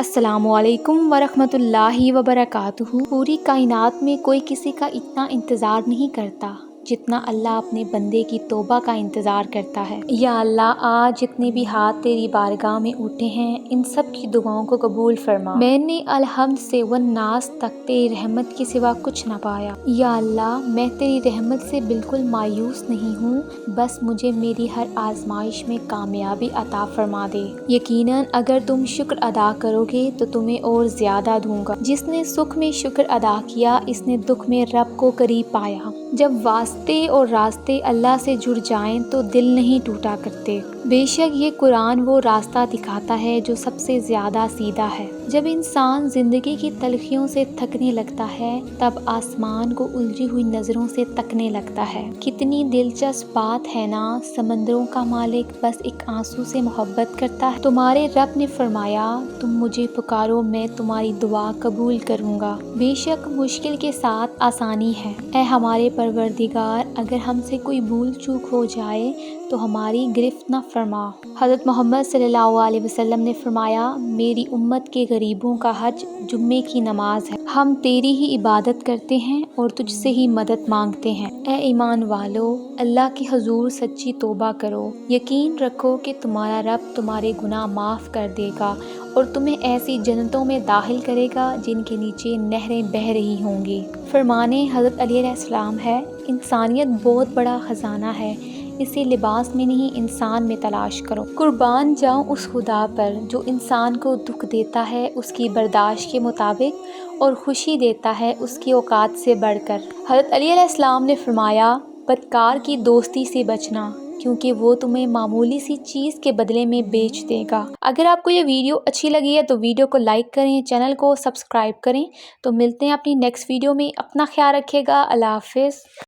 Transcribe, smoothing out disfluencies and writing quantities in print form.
السلام علیکم ورحمۃ اللہ وبرکاتہ۔ پوری کائنات میں کوئی کسی کا اتنا انتظار نہیں کرتا جتنا اللہ اپنے بندے کی توبہ کا انتظار کرتا ہے۔ یا اللہ، آج جتنے بھی ہاتھ تیری بارگاہ میں اٹھے ہیں ان سب کی دعاؤں کو قبول فرما۔ میں نے الحمد سے والناس تک تیری رحمت کے سوا کچھ نہ پایا۔ یا اللہ، میں تیری رحمت سے بالکل مایوس نہیں ہوں، بس مجھے میری ہر آزمائش میں کامیابی عطا فرما دے۔ یقیناً اگر تم شکر ادا کرو گے تو تمہیں اور زیادہ دوں گا۔ جس نے سکھ میں شکر ادا کیا اس نے دکھ میں رب کو قریب پایا۔ جب واسطے اور راستے اللہ سے جڑ جائیں تو دل نہیں ٹوٹا کرتے۔ بے شک یہ قرآن وہ راستہ دکھاتا ہے جو سب سے زیادہ سیدھا ہے۔ جب انسان زندگی کی تلخیوں سے تھکنے لگتا ہے تب آسمان کو الجھی ہوئی نظروں سے تکنے لگتا ہے۔ کتنی دلچسپ بات ہے نا، سمندروں کا مالک بس ایک آنسو سے محبت کرتا ہے۔ تمہارے رب نے فرمایا، تم مجھے پکارو میں تمہاری دعا قبول کروں گا۔ بے شک مشکل کے ساتھ آسانی ہے۔ اے ہمارے پروردگار، اگر ہم سے کوئی بھول چوک ہو جائے تو ہماری گرفت نہ فرما۔ حضرت محمد صلی اللہ علیہ وسلم نے فرمایا، میری امت کے غریبوں کا حج جمعے کی نماز ہے۔ ہم تیری ہی عبادت کرتے ہیں اور تجھ سے ہی مدد مانگتے ہیں۔ اے ایمان والو، اللہ کے حضور سچی توبہ کرو، یقین رکھو کہ تمہارا رب تمہارے گناہ معاف کر دے گا اور تمہیں ایسی جنتوں میں داخل کرے گا جن کے نیچے نہریں بہہ رہی ہوں گی۔ فرمانے حضرت علی علیہ السلام ہے، انسانیت بہت بڑا خزانہ ہے، اسے لباس میں نہیں انسان میں تلاش کرو۔ قربان جاؤں اس خدا پر جو انسان کو دکھ دیتا ہے اس کی برداشت کے مطابق اور خوشی دیتا ہے اس کی اوقات سے بڑھ کر۔ حضرت علی علیہ السلام نے فرمایا، بدکار کی دوستی سے بچنا کیونکہ وہ تمہیں معمولی سی چیز کے بدلے میں بیچ دے گا۔ اگر آپ کو یہ ویڈیو اچھی لگی ہے تو ویڈیو کو لائک کریں، چینل کو سبسکرائب کریں۔ تو ملتے ہیں اپنی نیکسٹ ویڈیو میں، اپنا خیال رکھیے گا، اللہ حافظ۔